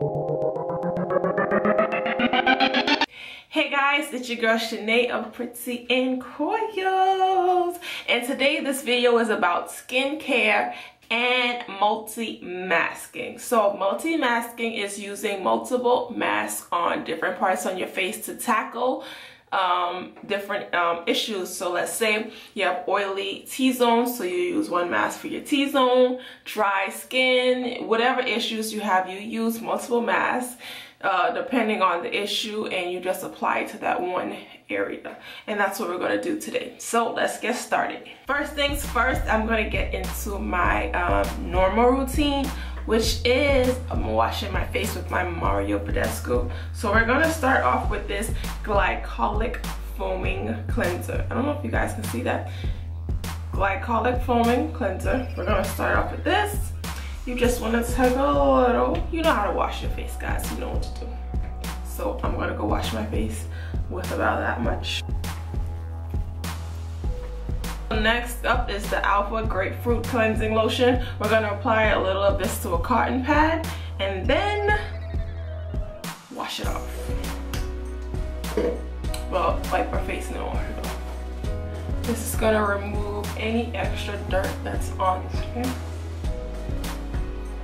Hey guys, it's your girl Shanae of Pretty and Coils, and today this video is about skincare and multi-masking. So multi-masking is using multiple masks on different parts on your face to tackle different issues. So let's say you have oily T-zones, so you use one mask for your T-zone. Dry skin, whatever issues you have, you use multiple masks depending on the issue, and you just apply it to that one area. And that's what we're going to do today. So let's get started. First things first, I'm going to get into my normal routine, which is I'm washing my face with my Mario Badescu. So we're going to start off with this glycolic foaming cleanser. I don't know if you guys can see that. Glycolic foaming cleanser. We're going to start off with this. You just want to take a little, you know how to wash your face, guys, you know what to do. So I'm going to go wash my face with about that much. Next up is the Alpha Grapefruit Cleansing Lotion. We're going to apply a little of this to a cotton pad and then wash it off. Well, wipe our face and then wash it off. This is going to remove any extra dirt that's on the skin.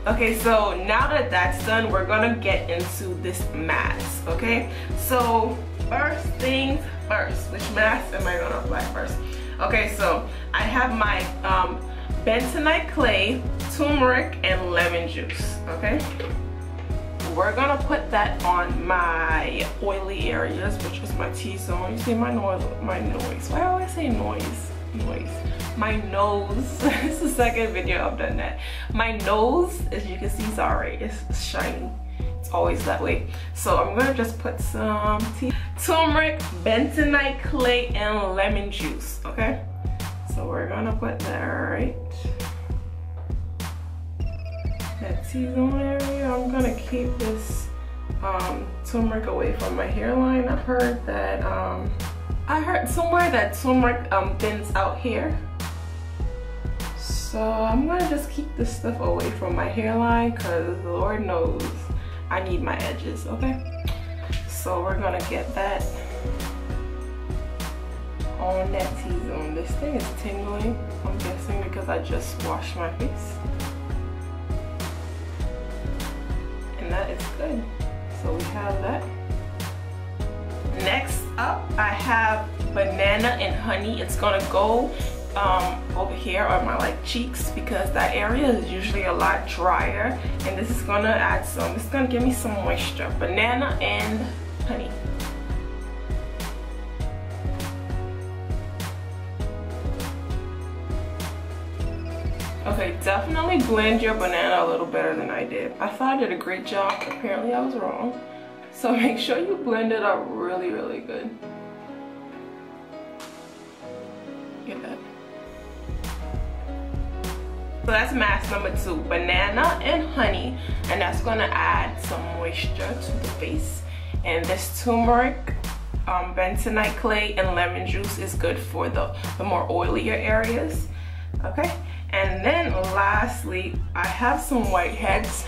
Okay, so now that that's done, we're gonna get into this mask, okay? So first things first, which mask am I gonna apply first? Okay, so I have my bentonite clay, turmeric, and lemon juice, okay? We're gonna put that on my oily areas, which is my T-zone. You see my noise. Why do I always say noise? My nose. It's the second video I've done that. My nose, as you can see, is alright. It's shiny. It's always that way. So I'm gonna just put some turmeric, bentonite clay, and lemon juice. Okay. So we're gonna put that right. That T-zone area. I'm gonna keep this turmeric away from my hairline. I've heard that I heard somewhere that turmeric thins out here. So I'm gonna just keep this stuff away from my hairline because Lord knows I need my edges, okay? So we're gonna get that on that T-zone. This thing is tingling, I'm guessing because I just washed my face. And that is good. So we have that. Next up, I have banana and honey. It's gonna go over here on my cheeks because that area is usually a lot drier, and this is gonna add some, it's gonna give me some moisture. Banana and honey. Okay, definitely blend your banana a little better than I did. I thought I did a great job, apparently I was wrong. So make sure you blend it up really, really good. Get that? So that's mask number 2, banana and honey, and that's gonna add some moisture to the face. And this turmeric, bentonite clay, and lemon juice is good for the more oilier areas. Okay, and then lastly, I have some whiteheads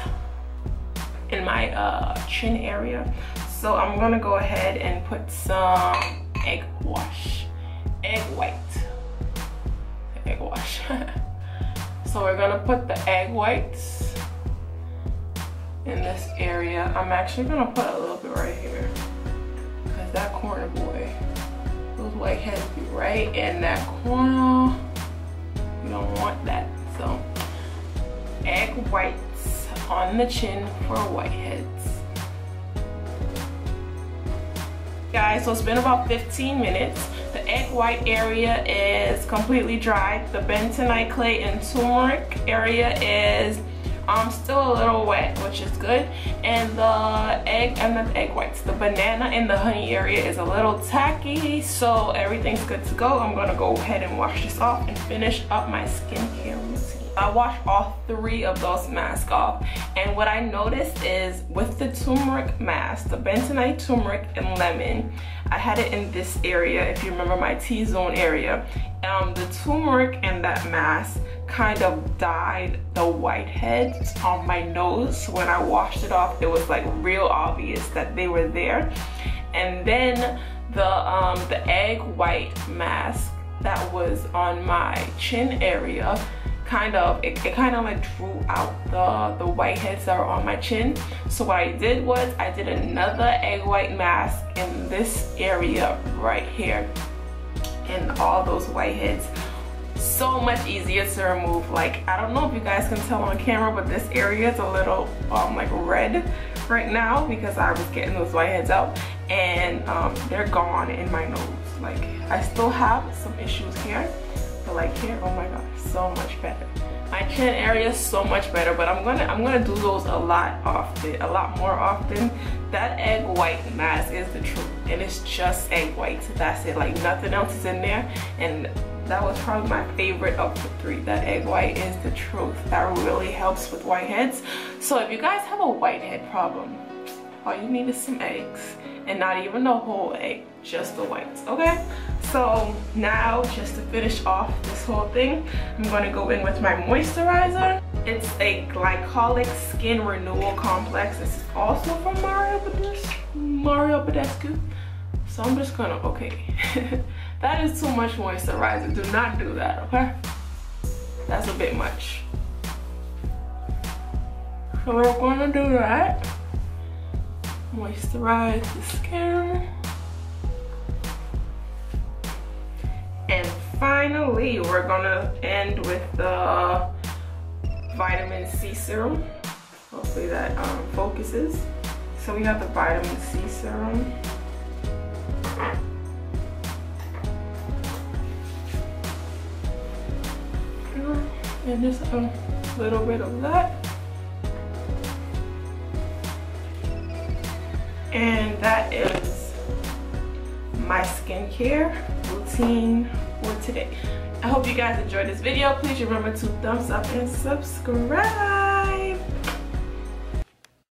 in my chin area, so I'm gonna go ahead and put some egg wash. So we're gonna put the egg whites in this area. I'm actually gonna put a little bit right here because that corner, boy, those whiteheads be right in that corner. You don't want that. So egg whites on the chin for whiteheads. Guys, so it's been about 15 minutes. The egg white area is completely dry. The bentonite clay and turmeric area is still a little wet, which is good. And the egg whites, the banana and the honey area is a little tacky, so everything's good to go. I'm gonna go ahead and wash this off and finish up my skincare routine. I washed all 3 of those masks off, and what I noticed is with the turmeric mask, the bentonite, turmeric, and lemon, I had it in this area, if you remember my T-zone area. The turmeric and that mask kind of dyed the whiteheads on my nose. So when I washed it off, it was like real obvious that they were there. And then the egg white mask that was on my chin area, it kind of like drew out the whiteheads that are on my chin. So what I did was I did another egg white mask in this area right here, and all those whiteheads. So much easier to remove. Like, I don't know if you guys can tell on camera, but this area is a little like red right now because I was getting those whiteheads out, and they're gone in my nose. Like, I still have some issues here, but like here, oh my gosh, so much better. My chin area is so much better, but I'm gonna do those a lot more often. That egg white mask is the truth, and it's just egg white. So that's it. Like, nothing else is in there, and that was probably my favorite of the 3. That egg white is the truth. That really helps with whiteheads. So if you guys have a whitehead problem, all you need is some eggs, and not even the whole egg, just the whites, okay? So now, just to finish off this whole thing, I'm gonna go in with my moisturizer. It's a glycolic skin renewal complex. This is also from Mario Badescu. So I'm just gonna, okay. That is too much moisturizer. Do not do that, okay? That's a bit much. So we're gonna do that. Moisturize the skin. And finally, we're gonna end with the vitamin C serum. Hopefully that focuses. So we have the vitamin C serum. And just a little bit of that. And that is my skincare routine for today. I hope you guys enjoyed this video. Please remember to thumbs up and subscribe.